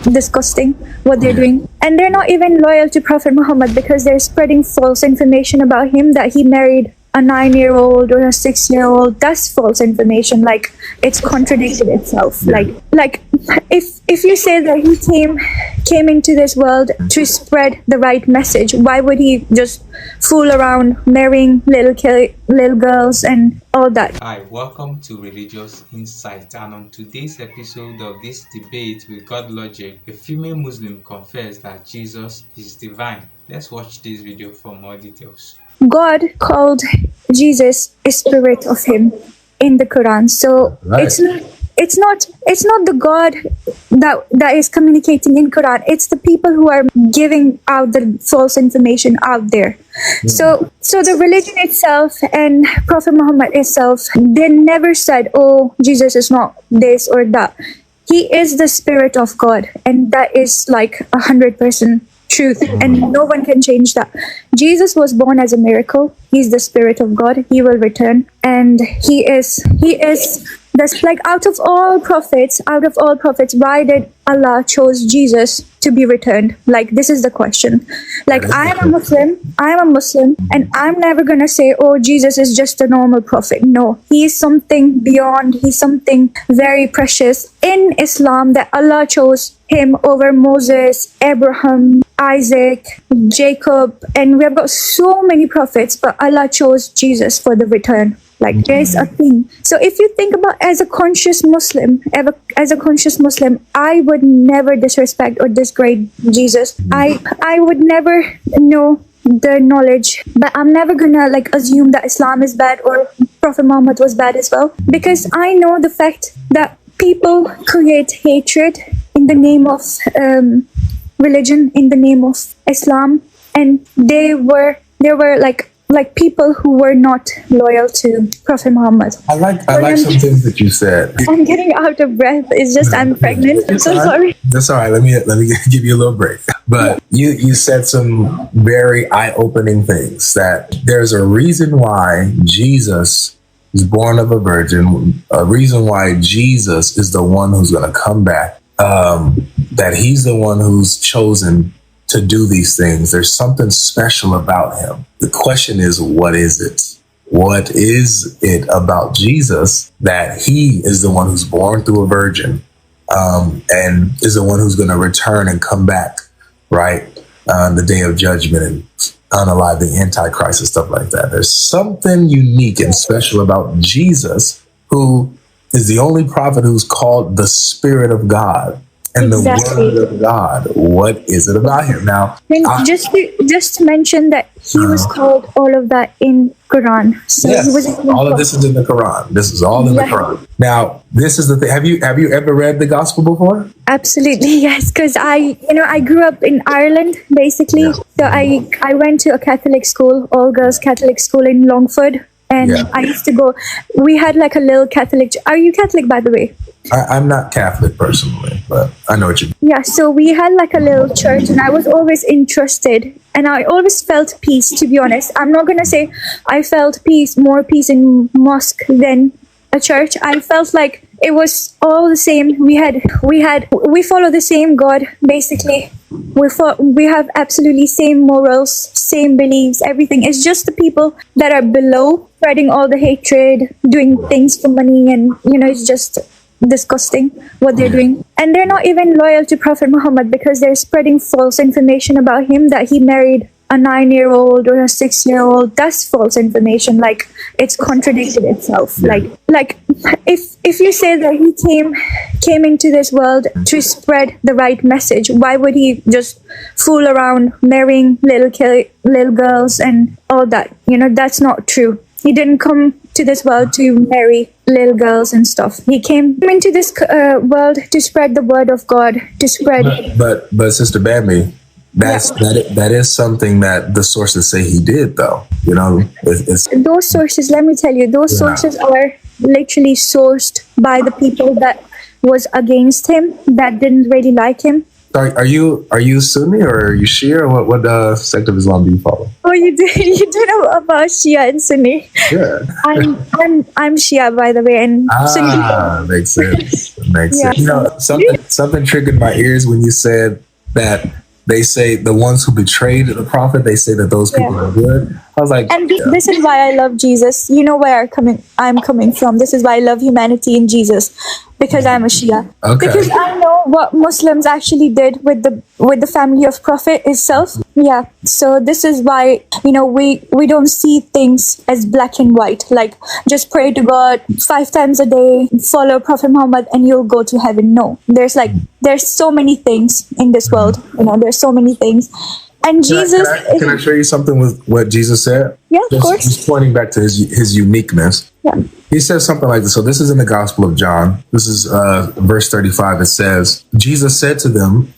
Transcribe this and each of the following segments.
disgusting what they're doing. And they're not even loyal to Prophet Muhammad because they're spreading false information about him, that he married a 9-year-old or a 6-year-old. That's false information. Like, it's contradicted itself. Like if you say that he came into this world to spread the right message, why would he just fool around marrying little girls and all that? Hi, welcome to Religious Insight, and on today's episode of this debate with Godlogic, a female Muslim confessed that Jesus is divine. Let's watch this video for more details. God called Jesus a spirit of him in the Quran. So it's not the God that is communicating in Quran. It's the people who are giving out the false information out there. So the religion itself and Prophet Muhammad itself, they never said, oh, Jesus is not this or that. He is the spirit of God, and that is like 100% truth, and no one can change that. Jesus was born as a miracle. He's the spirit of God. He will return, and he is that's like out of all prophets, why did Allah chose Jesus to be returned? Like, this is the question. Like, I am a Muslim, and I'm never gonna say, oh, Jesus is just a normal prophet. No, he is something beyond. He's something very precious in Islam, that Allah chose him over Moses, Abraham, Isaac, Jacob, and we have got so many prophets, but Allah chose Jesus for the return. Like, there's a thing. So if you think about as a conscious Muslim, I would never disrespect or disgrade Jesus. I would never know the knowledge, but I'm never gonna like assume that Islam is bad or Prophet Muhammad was bad as well, because I know the fact that people create hatred in the name of religion, in the name of Islam, and they were like people who were not loyal to Prophet Muhammad. I like some things that you said. I'm getting out of breath. It's just I'm pregnant. I'm so sorry. That's all right. Let me give you a little break. But you said some very eye-opening things, that there's a reason why Jesus is born of a virgin, a reason why Jesus is the one who's going to come back, that he's the one who's chosen to do these things. There's something special about him. The question is, what is it? What is it about Jesus that he is the one who's born through a virgin, and is the one who's going to return and come back, right, on the day of judgment and unalive the Antichrist and stuff like that? There's something unique and special about Jesus, who is the only prophet who's called the Spirit of God. And Exactly. the Word of God, what is it about him? Now, And just to mention that he was called all of that in Quran. So yes, he was all of this is in the Quran. This is all in the Quran. Now, this is the thing. Have you ever read the Gospel before? Absolutely, yes. Because I grew up in Ireland, basically. Yeah. So I went to a Catholic school, all girls Catholic school in Longford, and I used to go. We had like a little Catholic. Are you Catholic, by the way? I'm not Catholic personally, but I know what you mean. Yeah, so we had like a little church, and I was always interested, and I always felt peace, to be honest. I'm not going to say I felt more peace in mosque than a church. I felt like it was all the same. We follow the same God, basically. We have absolutely same morals, same beliefs, everything. It's just the people that are below, spreading all the hatred, doing things for money, and, it's just disgusting what they're doing. And they're not even loyal to Prophet Muhammad because they're spreading false information about him, that he married a 9-year-old or a 6-year-old. That's false information. Like, it's contradicted itself. Like if you say that he came into this world to spread the right message, why would he just fool around marrying little girls and all that? That's not true. He didn't come to this world to marry little girls and stuff. He came into this world to spread the word of God, to spread. But Sister Bambi, that is something that the sources say he did, though. It's those sources. Let me tell you, those sources are literally sourced by the people that was against him, that didn't really like him. Are you Sunni or are you Shia, or what sect of Islam do you follow? Oh, you do you do know about Shia and Sunni? Yeah. I'm Shia, by the way, and Sunni. Makes sense. Makes Yeah. sense. Something triggered my ears when you said that they say the ones who betrayed the prophet, they say that those people are good. I was like, And this is why I love Jesus. You know where I'm coming from. This is why I love humanity in Jesus, because I'm a Shia. Okay. Because I know what Muslims actually did with the family of Prophet itself. Yeah. So this is why we don't see things as black and white. Like just pray to God 5 times a day, follow Prophet Muhammad, and you'll go to heaven. No, there's so many things in this world. There's so many things. And Jesus, can I show you something with what Jesus said? Yeah, of course. He's pointing back to his uniqueness. Yeah. He says something like this. So this is in the Gospel of John. This is verse 35. It says, Jesus said to them,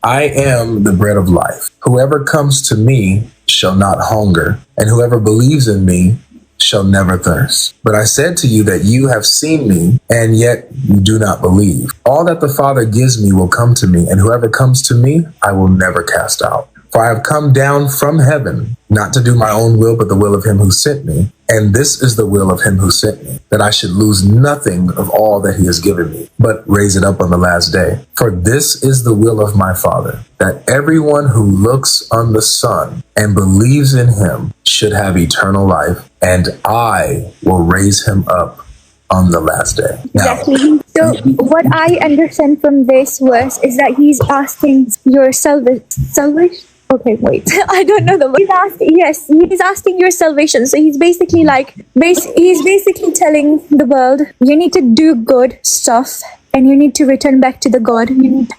I am the bread of life. Whoever comes to me shall not hunger, and whoever believes in me shall never thirst. But I said to you that you have seen me, and yet you do not believe. All that the Father gives me will come to me, and whoever comes to me, I will never cast out. For I have come down from heaven, not to do my own will, but the will of him who sent me. And this is the will of him who sent me, that I should lose nothing of all that he has given me, but raise it up on the last day. For this is the will of my Father, that everyone who looks on the Son and believes in him should have eternal life, and I will raise him up on the last day. Now, exactly. So what I understand from this verse is that he's asking your salvation. Okay, wait. I don't know the word. He's asking your salvation. So he's basically he's basically telling the world, you need to do good stuff and you need to return back to the God.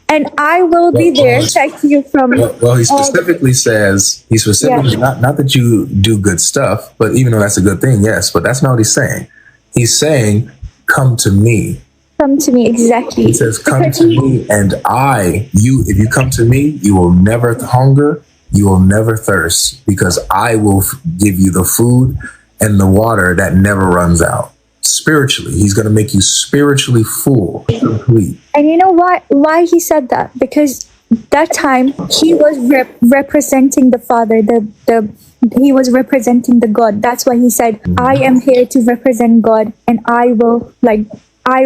And I will be there to protect you from. Well, he specifically says, not that you do good stuff, but even though that's a good thing, yes, but that's not what he's saying. He's saying, come to me. Come to me, exactly. He says, come to me, and if you come to me, you will never hunger, you will never thirst, because I will give you the food and the water that never runs out. Spiritually, he's going to make you spiritually full, complete. And you know why he said that? Because that time he was representing the Father, he was representing the God. That's why he said, I am here to represent God, and I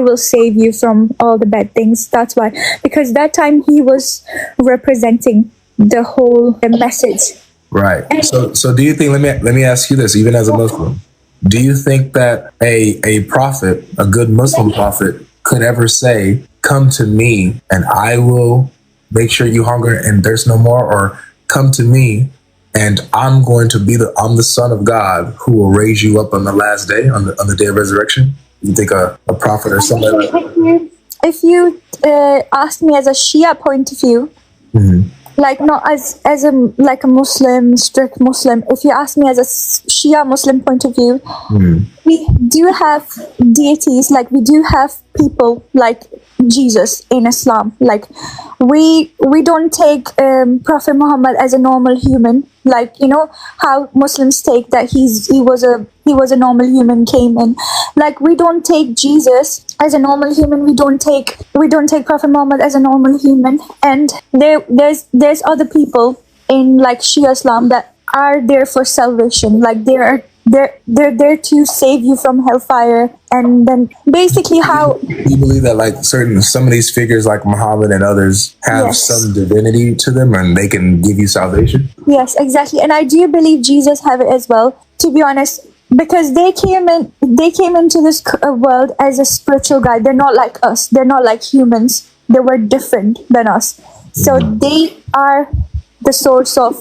will save you from all the bad things. That's why. Because that time he was representing the whole message. Right. So do you think, let me ask you this, even as a Muslim, do you think that a prophet, a good Muslim prophet, could ever say, come to me and I will make sure you hunger and thirst no more? Or come to me and I'm the Son of God who will raise you up on the last day, on the day of resurrection? You think a prophet or somebody like that? If you ask me as a Shia point of view, like not as a Muslim, strict Muslim, if you ask me as a Shia Muslim point of view, we do have deities, like we do have people like Jesus in Islam. Like we don't take Prophet Muhammad as a normal human, like how Muslims take that he was a normal human, came in. Like we don't take Jesus as a normal human, we don't take Prophet Muhammad as a normal human. And there's other people in like Shia Islam that are there for salvation, like they're there to save you from hellfire. And then basically how you believe that like some of these figures like Muhammad and others have some divinity to them and they can give you salvation? Yes, exactly. And I do believe Jesus have it as well, to be honest, because they came into this world as a spiritual guide. They're not like us, they're not like humans, they were different than us. So they are the source of,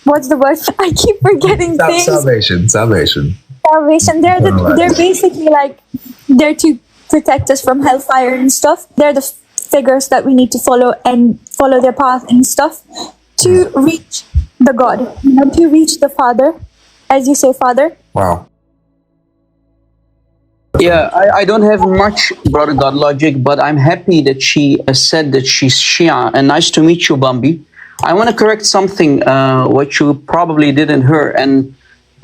what's the word? I keep forgetting things. Salvation. They're basically like there to protect us from hellfire and stuff. They're the figures that we need to follow and follow their path and stuff to reach the God, to reach the Father, as you say, Father. Wow. Yeah, I don't have much, Brother Godlogic, but I'm happy that she said that she's Shia. And nice to meet you, Bambi. I want to correct something, what you probably didn't hear. And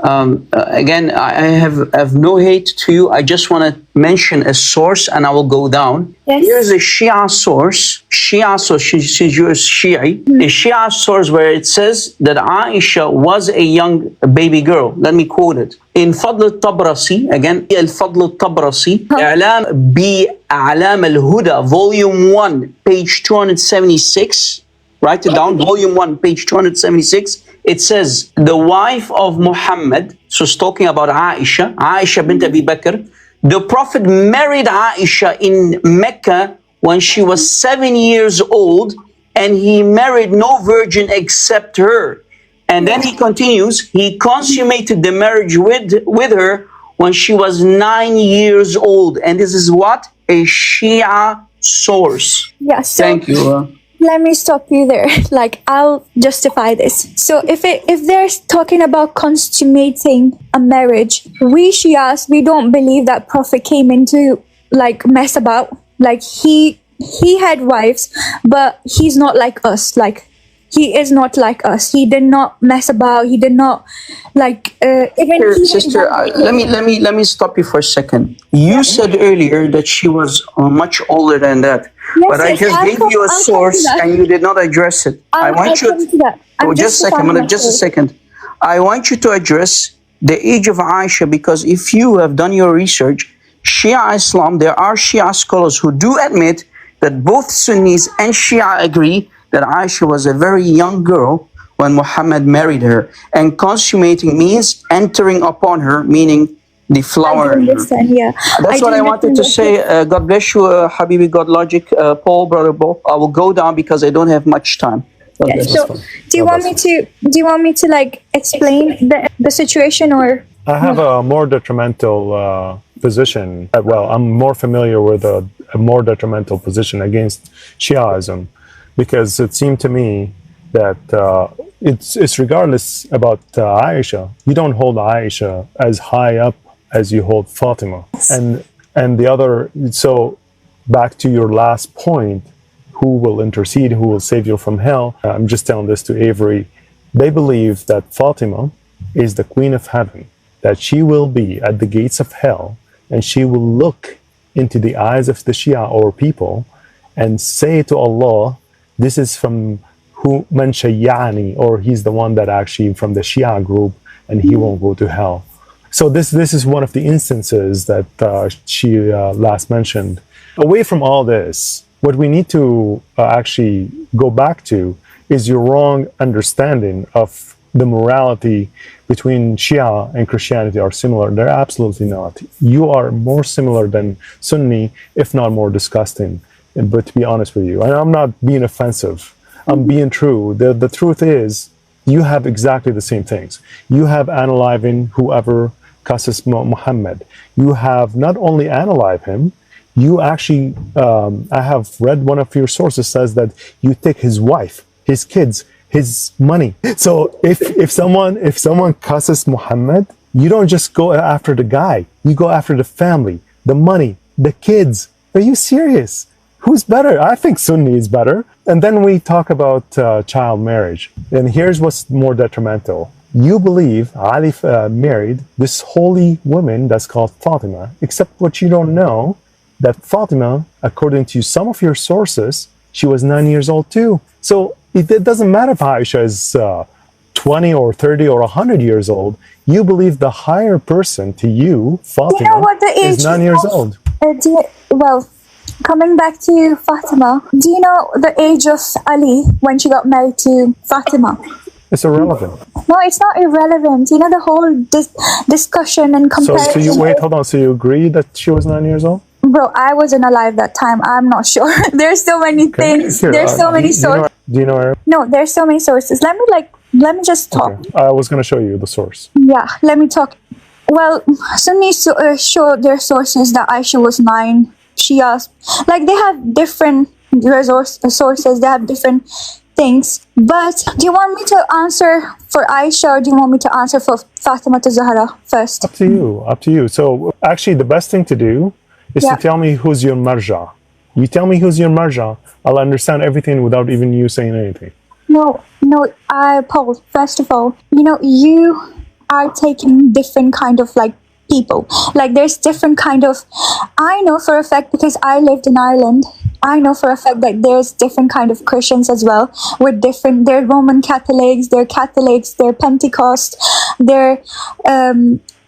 Again, I have no hate to you. I just want to mention a source, and I will go down. Yes. Here's a Shia source. Shia, so since you're Shi'i, a Shia source where it says that Aisha was a young baby girl. Let me quote it. In Fadl al-Tabrasi, again, Al-Fadl al-Tabrasi, I'lam بأعلام الهدى, volume 1, page 276. Write it down, volume 1, page 276. It says, the wife of Muhammad, so it's talking about Aisha bint Abi Bakr. The Prophet married Aisha in Mecca when she was 7 years old, and he married no virgin except her. And then he continues, he consummated the marriage with her when she was 9 years old. And this is what? A Shia source. Yeah, so Thank you. let me stop you there. Like, I'll justify this. So if they're talking about consummating a marriage, we Shias, we don't believe that Prophet came in to like mess about. Like he had wives, but he's not like us. Like he is not like us. He did not mess about. He did not like even. Sister, let me stop you for a second. You said earlier that she was much older than that. Yes, but I just gave you a source and you did not address it. I want you just a second. I want you to address the age of Aisha, because if you have done your research, Shia Islam, there are Shia scholars who do admit that both Sunnis and Shia agree that Aisha was a very young girl when Muhammad married her. And consummating means entering upon her, meaning the flower. I understand, yeah. That's what I wanted to say. God bless you, Habibi Godlogic, Paul, Brother Paul. I will go down because I don't have much time. Yes. So, do you want me to like explain the situation, or? I have a more detrimental position. Well, I'm more familiar with a more detrimental position against Shiaism, because it seemed to me that it's regardless about Aisha. You don't hold Aisha as high up as you hold Fatima. And the other, so back to your last point, who will intercede, who will save you from hell? I'm just telling this to Avery. They believe that Fatima is the queen of heaven, that she will be at the gates of hell, and she will look into the eyes of the Shia or people and say to Allah, this is from who man shayyani, or he's the one that actually from the Shia group, and he won't go to hell. So this is one of the instances that she last mentioned. Away from all this, what we need to actually go back to is your wrong understanding of the morality between Shia and Christianity are similar. They're absolutely not. You are more similar than Sunni, if not more disgusting. But to be honest with you, and I'm not being offensive, I'm being true. The truth is, you have exactly the same things. You have analyzing whoever cusses Muhammad. You have not only analyzed him, you actually, I have read one of your sources says that you take his wife, his kids, his money. So if someone cusses Muhammad, you don't just go after the guy. You go after the family, the money, the kids. Are you serious? Who's better? I think Sunni is better. And then we talk about child marriage. And here's what's more detrimental. You believe Ali married this holy woman that's called Fatima, except what you don't know, that Fatima, according to some of your sources, she was 9 years old too. So it doesn't matter if Aisha is 20 or 30 or 100 years old. You believe the higher person to you, Fatima, You know what the age is 9 years old. Coming back to Fatima, do you know the age of Ali when she got married to Fatima? It's irrelevant. No, it's not irrelevant. You know the whole discussion and comparison. So you wait, hold on. So you agree that she was 9 years old? Bro, I wasn't alive that time. I'm not sure. There's so many things. Here, There's so many sources. Do you know Arabic? No, there's so many sources. Let me just talk. Okay. I was going to show you the source. Yeah, let me talk. Well, Sunnis show their sources that Aisha was 9. Shias, like they have different sources. They have different things. But do you want me to answer for Aisha, or do you want me to answer for Fatima to Zahra first? Up to you. Up to you. So actually, the best thing to do is to tell me who's your marja. You tell me who's your marja, I'll understand everything without even you saying anything. No, Paul, first of all, you are taking different kind of like people. Like there's different kind of, I know for a fact, because I lived in Ireland, I know for a fact that there's different kind of Christians as well, with different, they're Roman Catholics, they're Pentecost, they're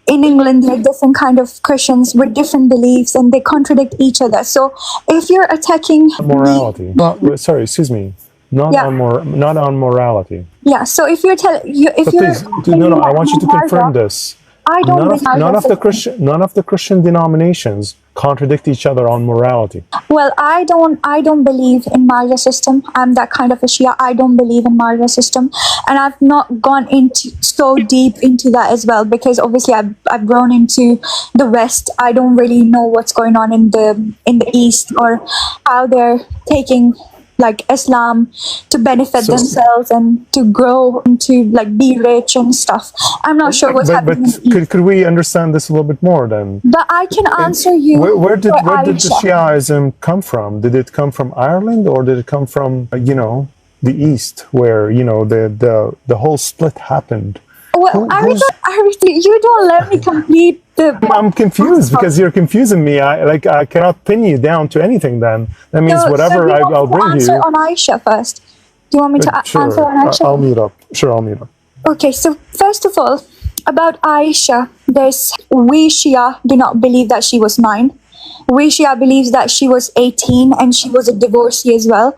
in England, there are different kind of Christians with different beliefs, and they contradict each other. So if you're attacking morality, sorry, excuse me, not on morality. Yeah. So if you're Please, no, I want you to confirm this. I don't none of the Christian denominations contradict each other on morality. Well, I don't believe in Marja system. I'm that kind of a Shia. I don't believe in Marja system, and I've not gone into so deep into that as well, because obviously I've grown into the West. I don't really know what's going on in the East, or how they're taking like Islam to benefit themselves and to grow and to like be rich and stuff. I'm not sure what's happening. But could we understand this a little bit more then? But I can answer you. Where did the Shiaism come from? Did it come from Ireland, or did it come from the East, where the whole split happened? Well, you don't let me complete the... I'm confused because you're confusing me. I cannot pin you down to anything then. That means whatever I'll bring you... answer on Aisha first. Do you want me to answer on Aisha? I'll mute up. Sure, I'll mute up. Okay, so first of all, about Aisha, we Shia do not believe that she was 9. We Shia believes that she was 18 and she was a divorcee as well.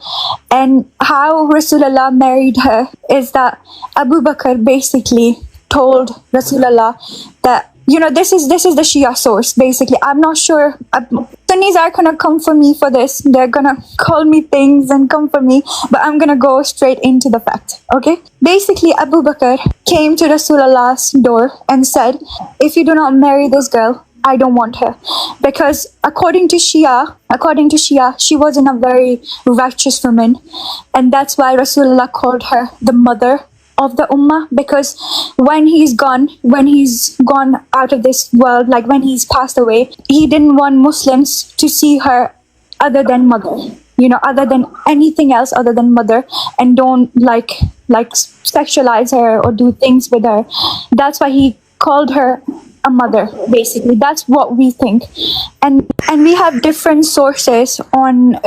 And how Rasulullah married her is that Abu Bakr basically told Rasulullah that, this is the Shia source, basically. I'm not sure. Sunnis are going to come for me for this. They're going to call me things and come for me. But I'm going to go straight into the fact, okay? Basically, Abu Bakr came to Rasulullah's door and said, if you do not marry this girl, I don't want her. Because according to Shia, she wasn't a very righteous woman. And that's why Rasulullah called her the mother of the Ummah, because when he's gone out of this world, like when he's passed away, he didn't want Muslims to see her other than mother, other than anything else other than mother, and don't like sexualize her or do things with her. That's why he called her a mother, basically. That's what we think, and we have different sources on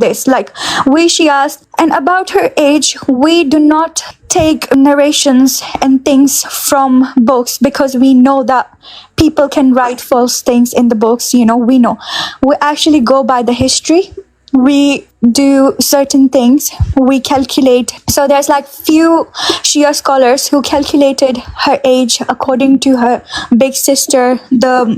this, like we Shias. And about her age, we do not take narrations and things from books, because we know that people can write false things in the books. We know. We actually go by the history. We do certain things. We calculate. So there's like few Shia scholars who calculated her age according to her big sister, the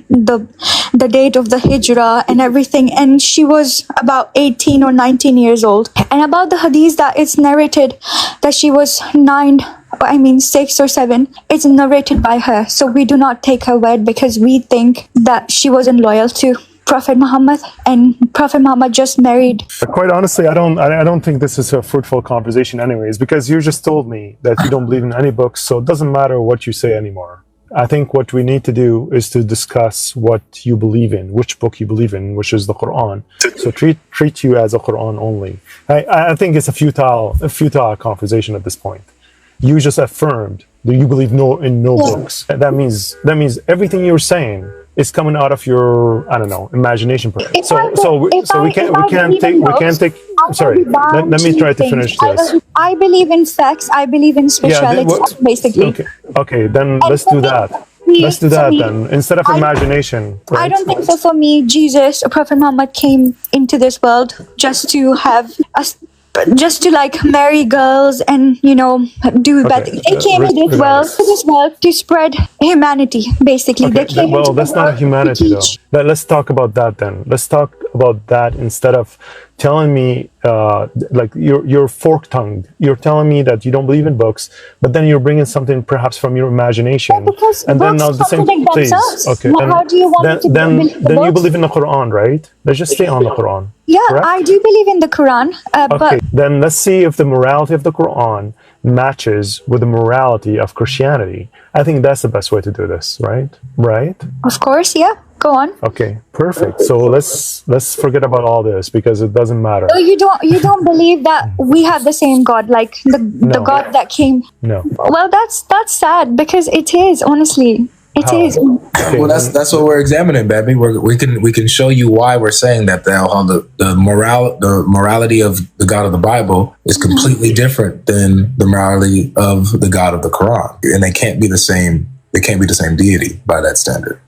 date of the hijrah and everything, and she was about 18 or 19 years old. And about the hadith that it's narrated that she was 6 or 7, it's narrated by her. So we do not take her word, because we think that she wasn't loyal to Prophet Muhammad, and Prophet Muhammad just married. Quite honestly, I don't think this is a fruitful conversation anyways, because you just told me that you don't believe in any books, so it doesn't matter what you say anymore. I think what we need to do is to discuss what you believe in, which book you believe in, which is the Quran. So treat you as a Quran only. I think it's a futile conversation at this point. You just affirmed that you believe in no books. That means everything you're saying is coming out of your, imagination. We can't take. Sorry, let me try to finish this. I believe in facts. I believe in spirituality, basically. Okay, then let's do that. Let's do that then, instead of imagination. Right? I don't think so. For me, Jesus or Prophet Muhammad came into this world just to marry girls and do bad things. They came to this world to spread humanity, basically. Okay, that's not humanity though. Let's talk about that then. Let's talk about that instead of telling me you're fork-tongued. You're telling me that you don't believe in books, but then you're bringing something perhaps from your imagination. Because and then now the same. Please, okay. How do you want me to then you believe in the Quran, right? Let's just stay on the Quran. Yeah, correct? I do believe in the Quran. Okay, then let's see if the morality of the Quran matches with the morality of Christianity. I think that's the best way to do this, right? Right? Of course, yeah. Go on. Okay, perfect. So let's forget about all this because it doesn't matter. Oh, you don't believe that we have the same God, like the No. God that came. No. Well, that's sad because it is, honestly. It How? is. Okay, Well, that's what we're examining, baby. We can show you why we're saying that how the morality of the God of the Bible is completely different than the morality of the God of the Quran, and they can't be the same. They can't be the same deity by that standard.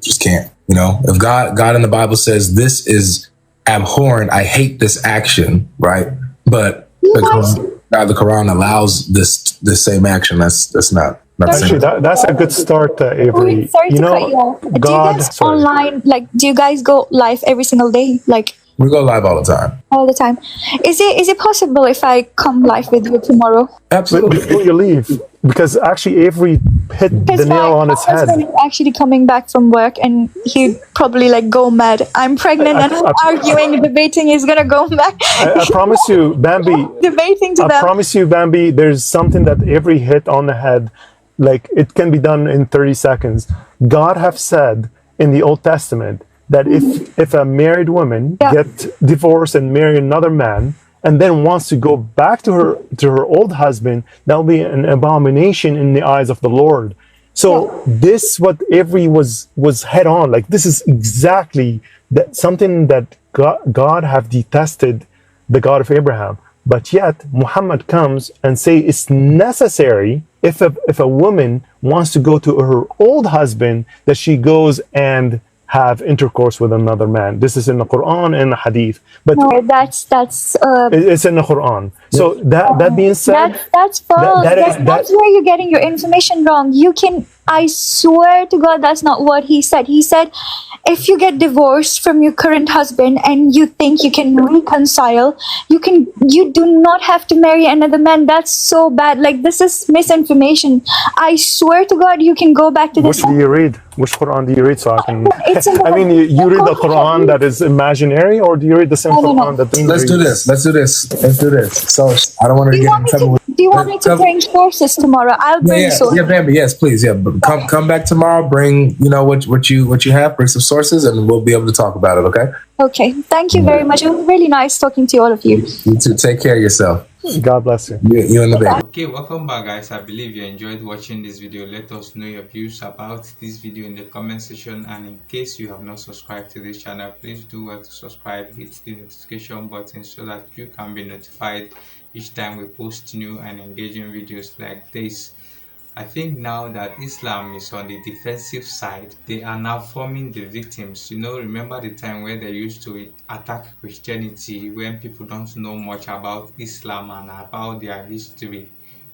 Just can't. You know, if God in the Bible says this is abhorrent, I hate this action, right? But the Quran allows this same action. That's not. actually that's a good start, Avery. Sorry You to cut know, you off. Do you God. guys Sorry. online, like, do you guys go live every single day, like We go live all the time. all the time? Is it possible if I come live with you tomorrow? But Absolutely. before you leave, because actually Avery hit the Because nail on my its head. husband is actually coming back from work, and he'd probably like go mad. I'm pregnant and arguing, debating. He's gonna go back. I promise you, Bambi. Debating to I them. promise you, Bambi, there's something that Avery hit on the head. Like, it can be done in 30 seconds. God have said in the Old Testament that if a married woman Yeah. get divorced and marry another man and then wants to go back to her old husband, that'll be an abomination in the eyes of the Lord. So this what Avery was head on. Like, this is exactly that something that God have detested the God of Abraham. But yet Muhammad comes and say it's necessary if a woman wants to go to her old husband that she goes and have intercourse with another man. This is in the Quran and the Hadith. But No, that's it's in the Quran. So that being said, that's false. that That's where you're getting your information wrong. I swear to God, that's not what he said. He said, if you get divorced from your current husband and you think you can reconcile, you do not have to marry another man. That's so bad. Like, this is misinformation. I swear to God, you can go back to which this. do you read? Which Quran do you read? So I can. It's in the- I mean, you read the Quran that is imaginary, or do you read the same No. Quran that? Let's do this. Let's do this. So I don't want to Do you get want in me trouble. to, do you want me to bring sources tomorrow? I'll bring sources. Yeah, Bambi. Yes, please. Yeah, but come back tomorrow. Bring what you have. Bring some sources, and we'll be able to talk about it. Okay. Okay. Thank you very much. It was really nice talking to all of you. You too. Take care of yourself. God bless you. You and the baby. Okay, welcome back, guys. I believe you enjoyed watching this video. Let us know your views about this video in the comment section, and in case you have not subscribed to this channel, please do well to subscribe, hit the notification button so that you can be notified each time we post new and engaging videos like this. I think now that Islam is on the defensive side, they are now forming the victims. You know, remember the time where they used to attack Christianity when people don't know much about Islam and about their history.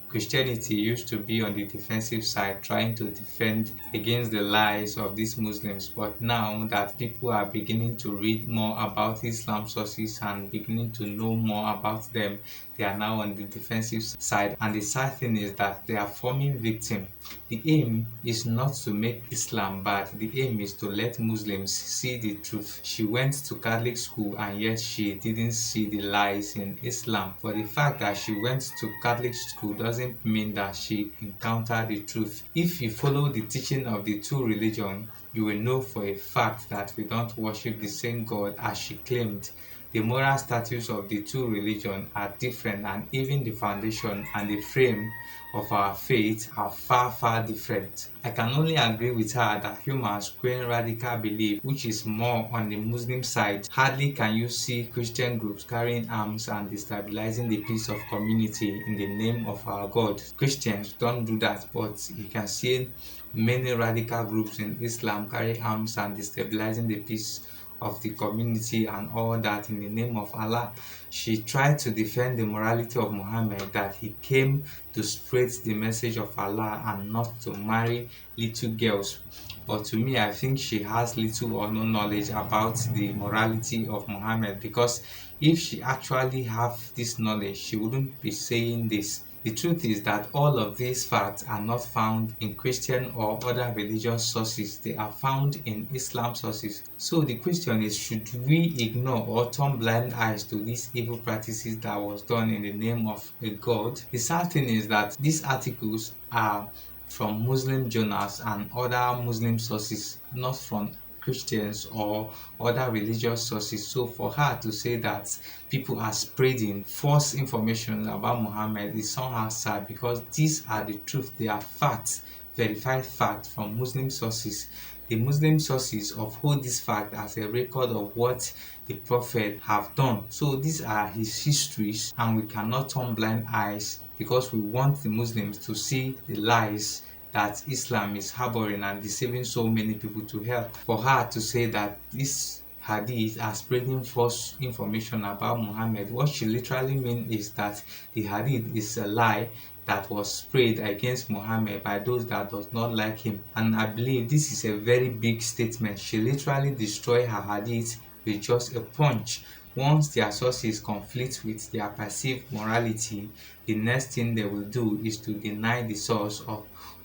Christianity used to be on the defensive side, trying to defend against the lies of these Muslims. But now that people are beginning to read more about Islam sources and beginning to know more about them, they are now on the defensive side. And the sad thing is that they are forming victims. The aim is not to make Islam bad. The aim is to let Muslims see the truth. She went to Catholic school and yet she didn't see the lies in Islam. But the fact that she went to Catholic school doesn't mean that she encountered the truth. If you follow the teaching of the two religions, you will know for a fact that we don't worship the same God as she claimed. The moral status of the two religions are different, and even the foundation and the frame of our faith are far different. I can only agree with her that humans claim radical belief, which is more on the Muslim side. Hardly can you see Christian groups carrying arms and destabilizing the peace of community in the name of our God. Christians don't do that, but you can see many radical groups in Islam carry arms and destabilizing the peace of the community and all that in the name of Allah. She tried to defend the morality of Muhammad, that he came to spread the message of Allah and not to marry little girls. But to me, I think she has little or no knowledge about the morality of Muhammad, because if she actually have this knowledge, she wouldn't be saying this. The truth is that all of these facts are not found in Christian or other religious sources. They are found in Islam sources. So the question is, should we ignore or turn blind eyes to these evil practices that was done in the name of a God? The sad thing is that these articles are from Muslim journals and other Muslim sources, not from Christians or other religious sources. So for her to say that people are spreading false information about Muhammad is somehow sad, because these are the truth. They are facts, verified facts from Muslim sources. The Muslim sources uphold this fact as a record of what the Prophet have done. So these are his histories, and we cannot turn blind eyes because we want the Muslims to see the lies that Islam is harboring and deceiving so many people to hell. For her to say that this hadith are spreading false information about Muhammad, what she literally means is that the hadith is a lie that was spread against Muhammad by those that does not like him. And I believe this is a very big statement. She literally destroyed her hadith with just a punch. Once their sources conflict with their perceived morality, the next thing they will do is to deny the source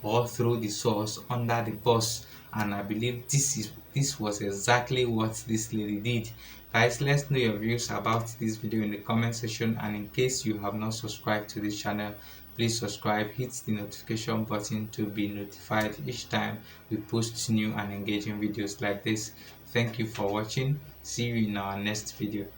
or throw the source under the bus. And I believe this was exactly what this lady did. Guys, let's know your views about this video in the comment section, and in case you have not subscribed to this channel, please subscribe, hit the notification button to be notified each time we post new and engaging videos like this. Thank you for watching. See you in our next video.